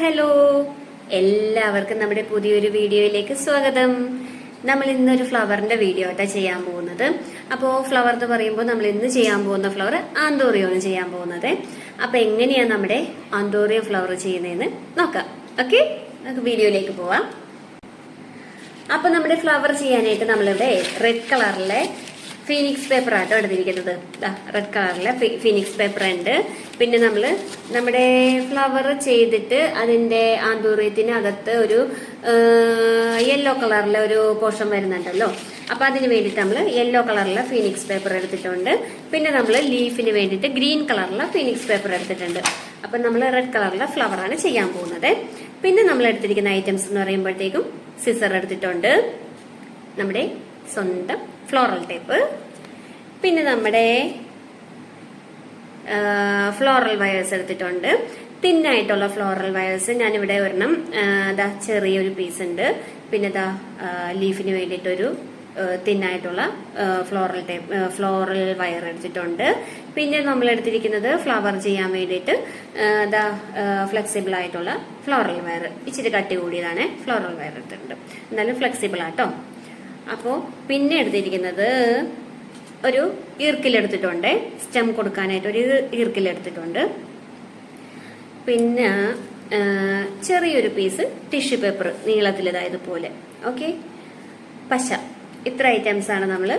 Hello, എല്ലാവർക്കും നമ്മുടെ പുതിയൊരു വീഡിയോയിലേക്ക് സ്വാഗതം. നമ്മൾ ഇന്നൊരു ഫ്ലവറിന്റെ വീഡിയോ ആയിട്ടാ ചെയ്യാൻ പോകുന്നത്. അപ്പോൾ ഫ്ലവർ എന്ന് പറയുമ്പോൾ നമ്മൾ ഇന്ന് ചെയ്യാൻ പോകുന്ന ഫ്ലവർ ആന്തോറിയാണ് ചെയ്യാൻ പോകുന്നത്. അപ്പൊ എങ്ങനെയാ നമ്മുടെ ആന്തോറിയ ഫ്ലവർ ചെയ്യുന്നതെന്ന് നോക്കാം. ഓക്കെ, നമുക്ക് വീഡിയോയിലേക്ക് പോവാം. അപ്പൊ നമ്മുടെ ഫ്ലവർ ചെയ്യാനായിട്ട് നമ്മളിവിടെ റെഡ് കളറിലെ ഫീനിക്സ് പേപ്പർ ആട്ടോ എടുത്തിരിക്കുന്നത്. റെഡ് കളറിലെ ഫീനിക്സ് പേപ്പർ ഉണ്ട്. പിന്നെ നമ്മുടെ ഫ്ലവർ ചെയ്തിട്ട് അതിന്റെ ആന്തൂറിയത്തിനകത്ത് ഒരു യെല്ലോ കളറിലെ ഒരു പോർഷൻ വരുന്നുണ്ടല്ലോ. അപ്പൊ അതിന് വേണ്ടിയിട്ട് നമ്മൾ യെല്ലോ കളറിലെ ഫീനിക്സ് പേപ്പർ എടുത്തിട്ടുണ്ട്. പിന്നെ നമ്മൾ ലീഫിന് വേണ്ടിയിട്ട് ഗ്രീൻ കളറിലെ ഫീനിക്സ് പേപ്പർ എടുത്തിട്ടുണ്ട്. അപ്പൊ നമ്മൾ റെഡ് കളറിലെ ഫ്ലവർ ആണ് ചെയ്യാൻ പോകുന്നത്. പിന്നെ നമ്മൾ എടുത്തിരിക്കുന്ന ഐറ്റംസ് എന്ന് പറയുമ്പോഴത്തേക്കും സിസർ എടുത്തിട്ടുണ്ട്, നമ്മുടെ സ്വന്തം ഫ്ലോറൽ ടേപ്പ്, പിന്നെ നമ്മുടെ ഫ്ലോറൽ വയേഴ്സ് എടുത്തിട്ടുണ്ട്. തിന്നായിട്ടുള്ള ഫ്ലോറൽ വയേഴ്സ് ഞാനിവിടെ ഒരെണ്ണം ചെറിയൊരു പീസ് ഉണ്ട്. പിന്നെ ലീഫിന് വേണ്ടിയിട്ടൊരു തിന്നായിട്ടുള്ള ഫ്ലോറൽ വയർ എടുത്തിട്ടുണ്ട്. പിന്നെ നമ്മൾ എടുത്തിരിക്കുന്നത് ഫ്ലവർ ചെയ്യാൻ വേണ്ടിയിട്ട് ഫ്ലെക്സിബിൾ ആയിട്ടുള്ള ഫ്ലോറൽ വയർ, ഇച്ചിരി കട്ടി കൂടിയതാണ് ഫ്ലോറൽ വയർ എടുത്തിട്ടുണ്ട്. എന്നാലും ഫ്ലെക്സിബിൾ ആട്ടോ. അപ്പോ പിന്നെ എടുത്തിരിക്കുന്നത് ഒരു ഈർക്കിലെടുത്തിട്ടുണ്ട്, സ്റ്റെം കൊടുക്കാനായിട്ട് ഒരു ഈർക്കിലെടുത്തിട്ടുണ്ട്. പിന്നെ ചെറിയൊരു പീസ് ടിഷ്യൂ പേപ്പർ നീളത്തിലിതായതുപോലെ. ഓക്കെ, പശ. ഇത്ര ഐറ്റംസ് ആണ് നമ്മൾ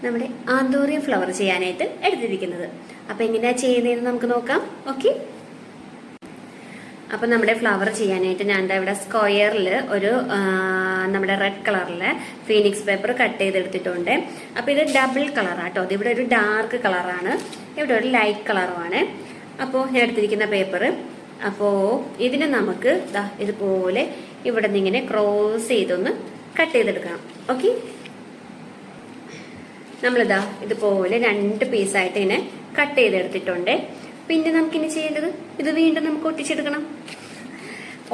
നമ്മുടെ ആന്തോറിയം ഫ്ലവർ ചെയ്യാനായിട്ട് എടുത്തിരിക്കുന്നത്. അപ്പൊ എങ്ങനെയാ ചെയ്യുന്നതെന്ന് നമുക്ക് നോക്കാം. ഓക്കെ, അപ്പൊ നമ്മുടെ ഫ്ലവർ ചെയ്യാനായിട്ട് ഞാൻ ഇവിടെ സ്ക്വയറിൽ ഒരു നമ്മുടെ റെഡ് കളറിലെ ഫീനിക്സ് പേപ്പർ കട്ട് ചെയ്തെടുത്തിട്ടുണ്ട്. അപ്പൊ ഇത് ഡബിൾ കളറാട്ടോ. അത് ഇവിടെ ഒരു ഡാർക്ക് കളറാണ്, ഇവിടെ ഒരു ലൈറ്റ് കളറുമാണ്. അപ്പോൾ ഞാൻ എടുത്തിരിക്കുന്ന പേപ്പർ, അപ്പോ ഇതിന് നമുക്ക് ഇതുപോലെ ഇവിടെ നിന്ന് ഇങ്ങനെ ക്രോസ് ചെയ്തൊന്ന് കട്ട് ചെയ്തെടുക്കണം. ഓക്കെ, നമ്മളിതാ ഇതുപോലെ 2 പീസായിട്ട് ഇങ്ങനെ കട്ട് ചെയ്തെടുത്തിട്ടുണ്ട്. പിന്നെ നമുക്കിനി ചെയ്യേണ്ടത് ഇത് വീണ്ടും നമുക്ക് ഒട്ടിച്ചെടുക്കണം.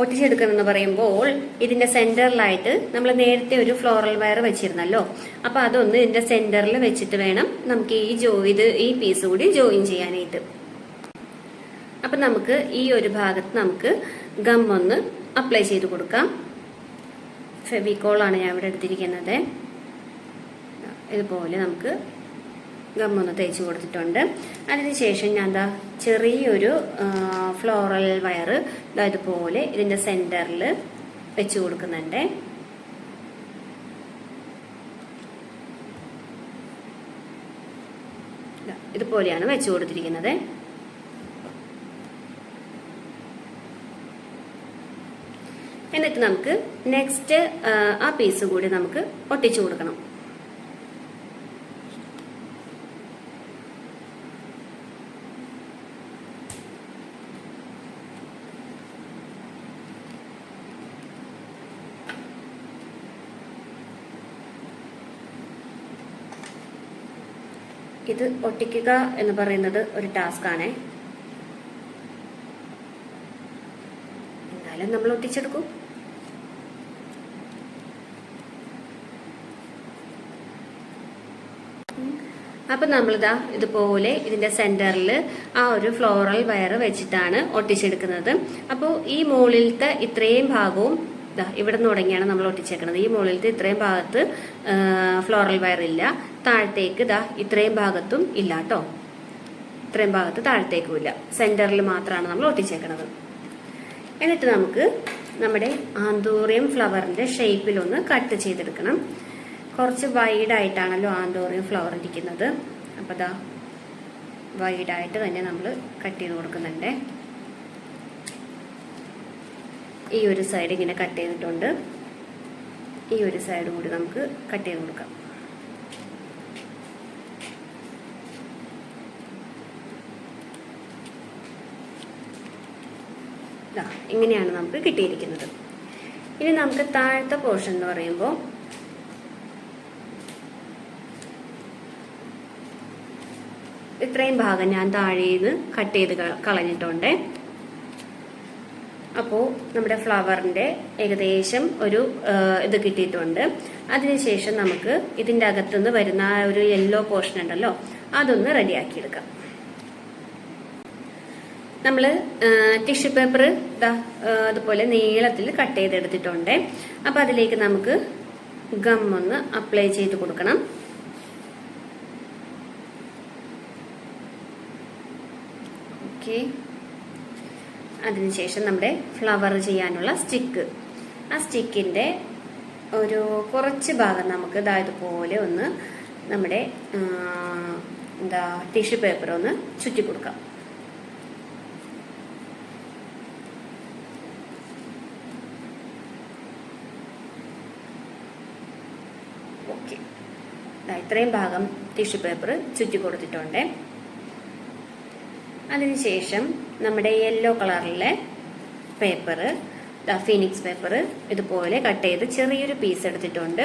ഒട്ടിച്ചെടുക്കണം എന്ന് പറയുമ്പോൾ ഇതിന്റെ സെന്ററിലായിട്ട് നമ്മൾ നേരത്തെ ഒരു ഫ്ലോറൽ വയർ വെച്ചിരുന്നല്ലോ. അപ്പൊ അതൊന്ന് ഇതിന്റെ സെന്ററിൽ വെച്ചിട്ട് വേണം നമുക്ക് ഈ പീസ് കൂടി ജോയിൻ ചെയ്യാനായിട്ട്. അപ്പൊ നമുക്ക് ഈ ഒരു ഭാഗത്ത് നമുക്ക് ഗം ഒന്ന് അപ്ലൈ ചെയ്ത് കൊടുക്കാം. ഫെവിക്കോളാണ് ഞാൻ ഇവിടെ എടുത്തിരിക്കുന്നത്. ഇതുപോലെ നമുക്ക് ഗമ്മൊന്ന് തേച്ച് കൊടുത്തിട്ടുണ്ട്. അതിനുശേഷം ഞാൻ ചെറിയൊരു ഫ്ലോറൽ വയർ ഇതുപോലെ ഇതിന്റെ സെന്ററിൽ വെച്ച് കൊടുക്കുന്നുണ്ട്. ഇതുപോലെയാണ് വെച്ച് കൊടുത്തിരിക്കുന്നത്. എന്നിട്ട് നമുക്ക് നെക്സ്റ്റ് ആ പീസ് കൂടി നമുക്ക് ഒട്ടിച്ചു കൊടുക്കണം. ഇത് ഒട്ടിക്കുക എന്ന് പറയുന്നത് ഒരു ടാസ്ക് ആണ്. എന്നാലും നമ്മൾ ഒട്ടിച്ചെടുക്കും. അപ്പൊ നമ്മളിതാ ഇതുപോലെ ഇതിന്റെ സെന്ററിൽ ആ ഒരു ഫ്ലോറൽ വയർ വെച്ചിട്ടാണ് ഒട്ടിച്ചെടുക്കുന്നത്. അപ്പോൾ ഈ മുകളിലത്തെ ഇത്രയും ഭാഗവും ഇവിടെ നിന്ന് തുടങ്ങിയാണ് നമ്മൾ ഒട്ടിച്ചേക്കുന്നത്. ഈ മുകളിലത്തെ ഇത്രയും ഭാഗത്ത് ഫ്ലോറൽ വയർ ഇല്ല, താഴത്തേക്ക് ഇത്രയും ഭാഗത്തും ഇല്ല കേട്ടോ. ഇത്രയും ഭാഗത്ത് താഴത്തേക്കും ഇല്ല, സെന്ററിൽ മാത്രമാണ് നമ്മൾ ഒട്ടിച്ചേക്കുന്നത്. എന്നിട്ട് നമുക്ക് നമ്മുടെ ആന്തോറിയം ഫ്ലവറിന്റെ ഷേപ്പിലൊന്ന് കട്ട് ചെയ്തെടുക്കണം. കുറച്ച് വൈഡായിട്ടാണല്ലോ ആന്തോറിയം ഫ്ലവർ ഇരിക്കുന്നത്. അപ്പൊ വൈഡായിട്ട് തന്നെ നമ്മൾ കട്ട് ചെയ്ത് കൊടുക്കുന്നുണ്ട്. ഈ ഒരു സൈഡ് ഇങ്ങനെ കട്ട് ചെയ്തിട്ടുണ്ട്. ഈ ഒരു സൈഡ് കൂടി നമുക്ക് കട്ട് ചെയ്ത് കൊടുക്കാം. ഇങ്ങനെയാണ് നമുക്ക് കിട്ടിയിരിക്കുന്നത്. ഇനി നമുക്ക് താഴത്തെ പോർഷൻ എന്ന് പറയുമ്പോൾ ഇത്രയും ഭാഗം ഞാൻ താഴേന്ന് കട്ട് ചെയ്ത് കളഞ്ഞിട്ടുണ്ട്. അപ്പോൾ നമ്മുടെ ഫ്ലവറിന്റെ ഏകദേശം ഒരു ഇത് കിട്ടിയിട്ടുണ്ട്. അതിനുശേഷം നമുക്ക് ഇതിന്റെ അകത്തുനിന്ന് വരുന്ന ആ ഒരു യെല്ലോ പോർഷൻ ഉണ്ടല്ലോ, അതൊന്ന് റെഡിയാക്കി എടുക്കാം. നമ്മൾ ടിഷ്യൂ പേപ്പർ അതുപോലെ നീളത്തിൽ കട്ട് ചെയ്തെടുത്തിട്ടുണ്ട്. അപ്പൊ അതിലേക്ക് നമുക്ക് ഗം ഒന്ന് അപ്ലൈ ചെയ്ത് കൊടുക്കണം. ഓക്കെ, അതിനുശേഷം നമ്മുടെ ഫ്ലവർ ചെയ്യാനുള്ള സ്റ്റിക്ക്, ആ സ്റ്റിക്കിന്റെ ഒരു കുറച്ച് ഭാഗം നമുക്ക് ഇതുപോലെ ഒന്ന് നമ്മുടെ ടിഷ്യൂ പേപ്പർ ഒന്ന് ചുറ്റി കൊടുക്കാം. ഓക്കെ, ഇത്രയും ഭാഗം ടിഷ്യൂ പേപ്പർ ചുറ്റി കൊടുത്തിട്ടുണ്ട്. അതിനുശേഷം നമ്മുടെ യെല്ലോ കളറിലെ പേപ്പർ, ഫീനിക്സ് പേപ്പർ ഇതുപോലെ കട്ട് ചെയ്ത് ചെറിയൊരു പീസ് എടുത്തിട്ടുണ്ട്.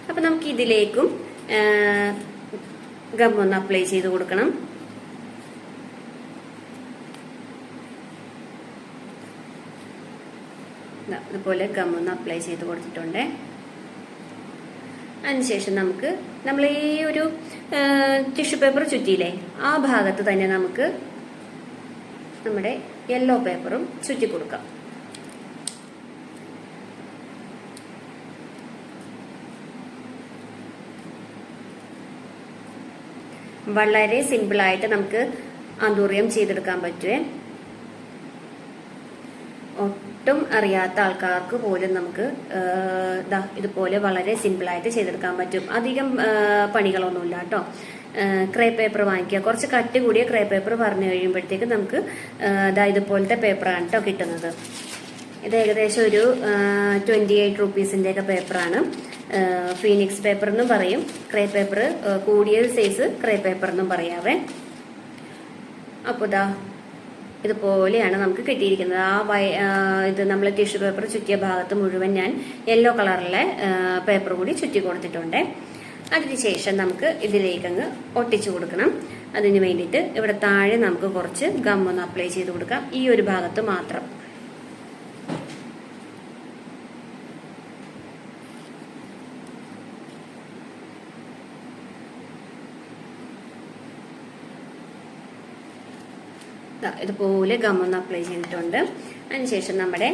അപ്പൊ നമുക്ക് ഇതിലേക്കും ഗം ഒന്ന് അപ്ലൈ ചെയ്ത് കൊടുക്കണം. ഇതുപോലെ ഗം ഒന്ന് അപ്ലൈ ചെയ്ത് കൊടുത്തിട്ടുണ്ട്. അതിനുശേഷം നമ്മൾ ഈ ഒരു ടിഷ്യൂ പേപ്പർ ചുറ്റിയില്ലേ, ആ ഭാഗത്ത് തന്നെ നമുക്ക് നമ്മുടെ യെല്ലോ പേപ്പറും ചുറ്റി കൊടുക്കാം. വളരെ സിമ്പിളായിട്ട് നമുക്ക് ആന്തൂറിയം ചെയ്തെടുക്കാൻ പറ്റുമേ. ഒട്ടും അറിയാത്ത ആൾക്കാർക്ക് പോലും നമുക്ക് ഇതുപോലെ വളരെ സിമ്പിളായിട്ട് ചെയ്തെടുക്കാൻ പറ്റും. അധികം പണികളൊന്നുമില്ല കേട്ടോ. ക്രേ പേപ്പർ വാങ്ങിക്കുക, കുറച്ച് കട്ടി കൂടിയ ക്രേ പേപ്പർ പറഞ്ഞു കഴിയുമ്പോഴത്തേക്ക് നമുക്ക് ഇതുപോലത്തെ പേപ്പറാണ് കേട്ടോ കിട്ടുന്നത്. ഇത് ഏകദേശം ഒരു 28 റുപ്പീസിന്റെ ഒക്കെ പേപ്പറാണ്. ഫീനിക്സ് പേപ്പർ എന്നും പറയും, ക്രേ പേപ്പർ കൂടിയ സൈസ് ക്രേ പേപ്പർ എന്നും പറയാവേ. അപ്പോൾ ഇതുപോലെയാണ് നമുക്ക് കിട്ടിയിരിക്കുന്നത്. ഇത് നമ്മൾ ടിഷ്യൂ പേപ്പർ ചുറ്റിയ ഭാഗത്ത് മുഴുവൻ ഞാൻ യെല്ലോ കളറിലെ പേപ്പർ കൂടി ചുറ്റി കൊടുത്തിട്ടുണ്ട്. അതിനുശേഷം നമുക്ക് ഇതിലേക്കങ്ങ് ഒട്ടിച്ചു കൊടുക്കണം. അതിന് വേണ്ടിയിട്ട് ഇവിടെ താഴെ നമുക്ക് കുറച്ച് ഗം ഒന്ന് അപ്ലൈ ചെയ്ത് കൊടുക്കാം, ഈ ഒരു ഭാഗത്ത് മാത്രം. ഇതുപോലെ ഗം ഒന്ന് അപ്ലൈ ചെയ്തിട്ടുണ്ട്. അതിനുശേഷം നമ്മുടെ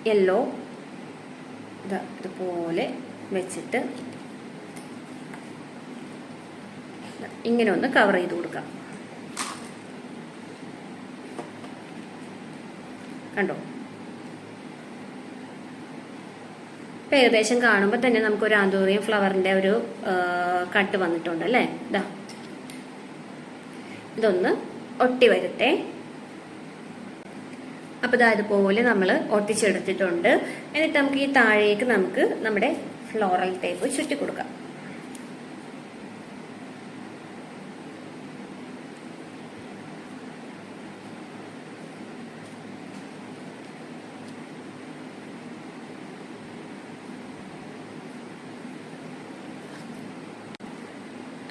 യെല്ലോ ഇതുപോലെ വെച്ചിട്ട് ഇങ്ങനെ ഒന്ന് കവർ ചെയ്ത് കൊടുക്കാം. കണ്ടോ? ഇപ്പൊ ഏകദേശം കാണുമ്പോൾ തന്നെ നമുക്കൊരു ആന്തൂറിയം ഫ്ലവറിന്റെ ഒരു കട്ട് വന്നിട്ടുണ്ട് അല്ലേ. ഇതൊന്ന് ഒട്ടി വരട്ടെ. അപ്പൊ ഇതുപോലെ നമ്മൾ ഒട്ടിച്ചെടുത്തിട്ടുണ്ട്. എന്നിട്ട് നമുക്ക് ഈ താഴേക്ക് നമുക്ക് നമ്മുടെ ഫ്ലോറൽ ടേപ്പ് ചുറ്റി കൊടുക്കാം.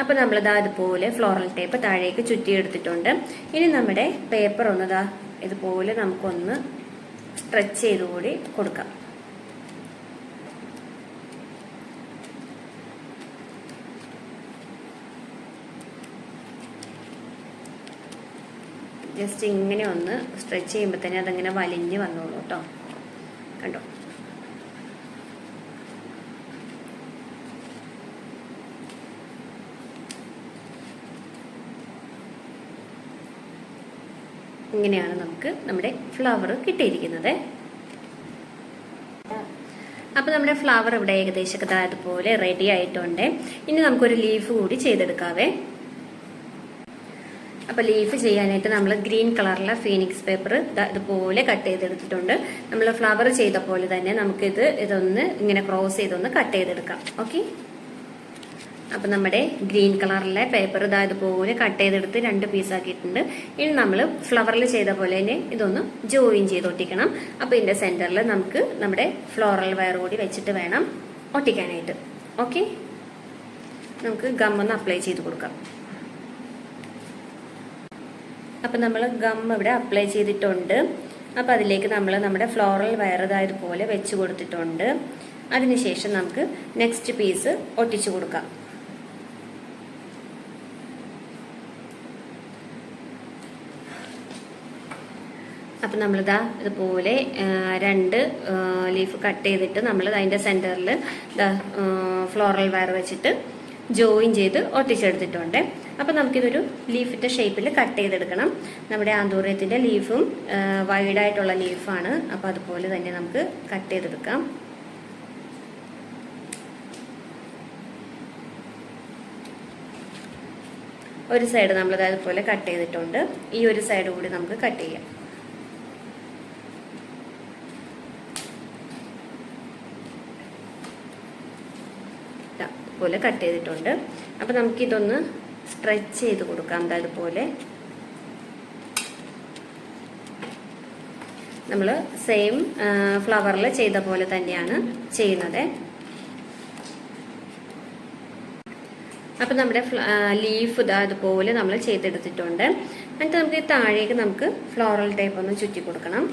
അപ്പൊ നമ്മൾ ഇതുപോലെ ഫ്ലോറൽ ടേപ്പ് താഴേക്ക് ചുറ്റിയെടുത്തിട്ടുണ്ട്. ഇനി നമ്മുടെ പേപ്പർ ഒന്ന് ഇതുപോലെ നമുക്കൊന്ന് സ്ട്രെച്ച് ചെയ്ത് കൂടി കൊടുക്കാം. ജസ്റ്റ് ഇങ്ങനെ ഒന്ന് സ്ട്രെച്ച് ചെയ്യുമ്പോൾ തന്നെ അതങ്ങനെ വലിഞ്ഞ് വന്നോളൂ കേട്ടോ. കണ്ടോ? ഇങ്ങനെയാണ് നമുക്ക് നമ്മുടെ ഫ്ലവർ കിട്ടിയിരിക്കുന്നത്. അപ്പൊ നമ്മുടെ ഫ്ലവർ ഇവിടെ ഏകദേശം അതുപോലെ റെഡി ആയിട്ടുണ്ട്. ഇനി നമുക്കൊരു ലീഫ് കൂടി ചെയ്തെടുക്കാവേ. അപ്പൊ ലീഫ് ചെയ്യാനായിട്ട് നമ്മൾ ഗ്രീൻ കളറിലെ ഫീനിക്സ് പേപ്പർ ഇതുപോലെ കട്ട് ചെയ്തെടുത്തിട്ടുണ്ട്. നമ്മൾ ഫ്ലവർ ചെയ്ത പോലെ തന്നെ നമുക്ക് ഇതൊന്ന് ഇങ്ങനെ ക്രോസ് ചെയ്തൊന്ന് കട്ട് ചെയ്തെടുക്കാം. ഓക്കെ, അപ്പൊ നമ്മുടെ ഗ്രീൻ കളറിലെ പേപ്പർ ഇതുപോലെ കട്ട് ചെയ്തെടുത്ത് 2 പീസാക്കിയിട്ടുണ്ട്. ഇനി നമ്മൾ ഫ്ലവറിൽ ചെയ്ത പോലെ തന്നെ ഇതൊന്ന് ജോയിൻ ചെയ്ത് ഒട്ടിക്കണം. അപ്പൊ ഇതിന്റെ സെന്ററിൽ നമുക്ക് നമ്മുടെ ഫ്ലോറൽ വയർ കൂടി വെച്ചിട്ട് വേണം ഒട്ടിക്കാനായിട്ട്. ഓക്കെ, നമുക്ക് ഗം ഒന്ന് അപ്ലൈ ചെയ്ത് കൊടുക്കാം. അപ്പൊ നമ്മൾ ഗം ഇവിടെ അപ്ലൈ ചെയ്തിട്ടുണ്ട്. അപ്പൊ അതിലേക്ക് നമ്മൾ നമ്മുടെ ഫ്ലോറൽ വയർ ഇതുപോലെ വെച്ച് കൊടുത്തിട്ടുണ്ട്. അതിനുശേഷം നമുക്ക് നെക്സ്റ്റ് പീസ് ഒട്ടിച്ചു കൊടുക്കാം. അപ്പം നമ്മളിതാ ഇതുപോലെ 2 ലീഫ് കട്ട് ചെയ്തിട്ട് നമ്മൾ അതിൻ്റെ സെൻറ്ററിൽ ഫ്ലോറൽ വയർ വെച്ചിട്ട് ജോയിൻ ചെയ്ത് ഒട്ടിച്ചെടുത്തിട്ടുണ്ട്. അപ്പം നമുക്കിതൊരു ലീഫിൻ്റെ ഷേപ്പിൽ കട്ട് ചെയ്തെടുക്കണം. നമ്മുടെ ആന്തൂറിയത്തിൻ്റെ ലീഫും വൈഡായിട്ടുള്ള ലീഫാണ്. അപ്പോൾ അതുപോലെ തന്നെ നമുക്ക് കട്ട് ചെയ്തെടുക്കാം. ഒരു സൈഡ് നമ്മൾ അതുപോലെ കട്ട് ചെയ്തിട്ടുണ്ട്. ഈ ഒരു സൈഡ് കൂടി നമുക്ക് കട്ട് ചെയ്യാം. പോലെ കട്ട് ചെയ്തിട്ടുണ്ട്. അപ്പം നമുക്കിതൊന്ന് സ്ട്രെച്ച് ചെയ്ത് കൊടുക്കാം. അതുപോലെ നമ്മൾ സെയിം ഫ്ലവറിൽ ചെയ്ത പോലെ തന്നെയാണ് ചെയ്യുന്നത്. അപ്പം നമ്മുടെ ലീഫ് അതുപോലെ നമ്മൾ ചെയ്തെടുത്തിട്ടുണ്ട്. എന്നിട്ട് നമുക്ക് താഴേക്ക് നമുക്ക് ഫ്ലോറൽ ടൈപ്പ് ഒന്ന് ചുറ്റി കൊടുക്കണം.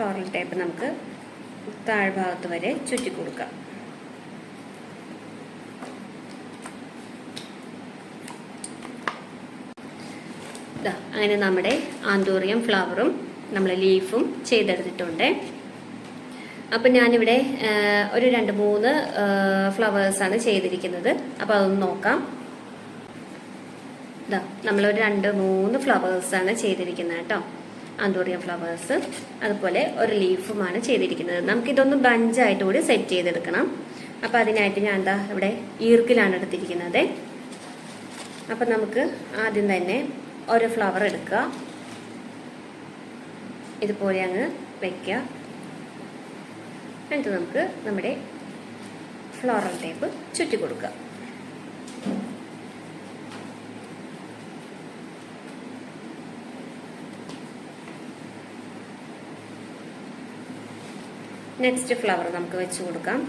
ഫ്ലോറൽ ടൈപ്പ് നമുക്ക് താഴ്ഭാഗത്ത് വരെ ചുറ്റി കൊടുക്കാം. അങ്ങനെ നമ്മുടെ ആന്തൂറിയം ഫ്ലവറും നമ്മൾ ലീഫും ചെയ്തെടുത്തിട്ടുണ്ട്. അപ്പം ഞാനിവിടെ ഒരു 2-3 ഫ്ലവേഴ്സാണ് ചെയ്തിരിക്കുന്നത്. അപ്പം അതൊന്ന് നോക്കാം. നമ്മളൊരു 2-3 ഫ്ലവേഴ്സാണ് ചെയ്തിരിക്കുന്നത് കേട്ടോ, ആന്തൂറിയം ഫ്ലവേഴ്സ്. അതുപോലെ ഒരു ലീഫുമാണ് ചെയ്തിരിക്കുന്നത്. നമുക്കിതൊന്ന് ബഞ്ചായിട്ട് കൂടി സെറ്റ് ചെയ്തെടുക്കണം. അപ്പം അതിനായിട്ട് ഞാൻ ഇവിടെ ഈർക്കിലാണ് എടുത്തിരിക്കുന്നത്. അപ്പം നമുക്ക് ആദ്യം തന്നെ ഒരു ഫ്ലവർ എടുക്കുക, ഇതുപോലെ അങ്ങ് വയ്ക്കുക. എന്നിട്ട് നമുക്ക് നമ്മുടെ ഫ്ലോറൽ ടൈപ്പ് ചുറ്റി കൊടുക്കുക. നെക്സ്റ്റ് ഫ്ലവർ നമുക്ക് വെച്ച് കൊടുക്കാം.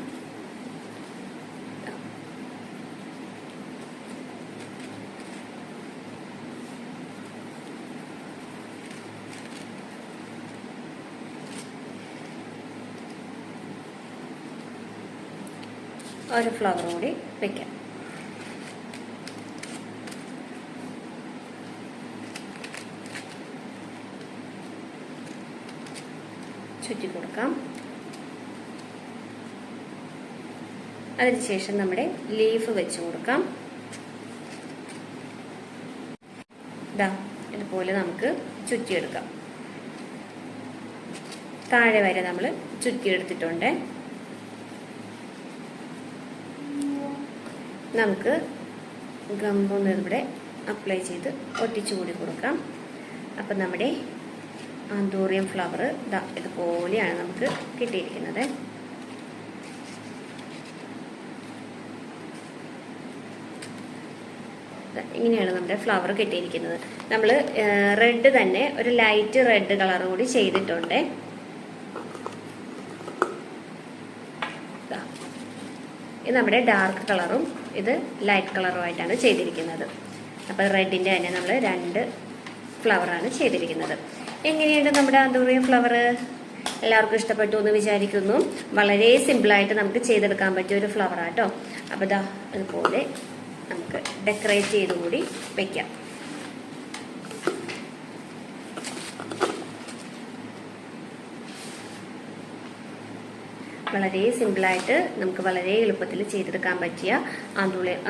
ഒരു ഫ്ലവർ കൂടി വെക്കാം. ചുറ്റി കൊടുക്കാം. അതിനുശേഷം നമ്മുടെ ലീഫ് വെച്ച് കൊടുക്കാം. ഇതുപോലെ നമുക്ക് ചുറ്റിയെടുക്കാം. താഴെ വരെ നമ്മൾ ചുറ്റിയെടുത്തിട്ടുണ്ട്. നമുക്ക് ഗമ്മൊന്ന് ഇവിടെ അപ്ലൈ ചെയ്ത് ഒട്ടിച്ചു കൂടി കൊടുക്കാം. അപ്പം നമ്മുടെ ആന്തൂറിയം ഫ്ലവർ ഇതുപോലെയാണ് നമുക്ക് കിട്ടിയിരിക്കുന്നത്. ഇങ്ങനെയാണ് നമ്മുടെ ഫ്ലവർ കിട്ടിയിരിക്കുന്നത്. നമ്മൾ റെഡ് തന്നെ ഒരു ലൈറ്റ് റെഡ് കളർ കൂടി ചെയ്തിട്ടുണ്ട്. ഇത് നമ്മുടെ ഡാർക്ക് കളറും ഇത് ലൈറ്റ് കളറുമായിട്ടാണ് ചെയ്തിരിക്കുന്നത്. അപ്പോൾ റെഡിൻ്റെ തന്നെ നമ്മൾ 2 ഫ്ലവറാണ് ചെയ്തിരിക്കുന്നത്. എങ്ങനെയുണ്ട് നമ്മുടെ ആന്തൂറിയം ഫ്ലവർ? എല്ലാവർക്കും ഇഷ്ടപ്പെട്ടു എന്ന് വിചാരിക്കുന്നു. വളരെ സിമ്പിളായിട്ട് നമുക്ക് ചെയ്തെടുക്കാൻ പറ്റിയ ഒരു ഫ്ലവറാട്ടോ. അപ്പോൾ അതുപോലെ നമുക്ക് ഡെക്കറേറ്റ് ചെയ്ത് കൂടി വയ്ക്കാം. വളരെ സിമ്പിളായിട്ട് നമുക്ക് വളരെ എളുപ്പത്തിൽ ചെയ്തെടുക്കാൻ പറ്റിയ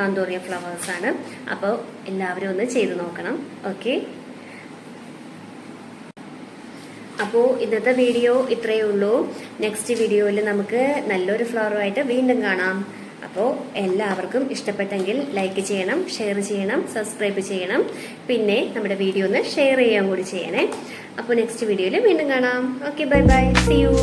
ആന്തൂറിയം ഫ്ലവേഴ്സാണ്. അപ്പോൾ എല്ലാവരും ഒന്ന് ചെയ്ത് നോക്കണം. ഓക്കെ, അപ്പോൾ ഇന്നത്തെ വീഡിയോ ഇത്രയേ ഉള്ളൂ. നെക്സ്റ്റ് വീഡിയോയിൽ നമുക്ക് നല്ലൊരു ഫ്ലവറുമായിട്ട് വീണ്ടും കാണാം. അപ്പോൾ എല്ലാവർക്കും ഇഷ്ടപ്പെട്ടെങ്കിൽ ലൈക്ക് ചെയ്യണം, ഷെയർ ചെയ്യണം, സബ്സ്ക്രൈബ് ചെയ്യണം. പിന്നെ നമ്മുടെ വീഡിയോ ഒന്ന് ഷെയർ ചെയ്യാൻ കൂടി ചെയ്യണേ. അപ്പോൾ നെക്സ്റ്റ് വീഡിയോയിൽ വീണ്ടും കാണാം. Okay, bye bye, see U.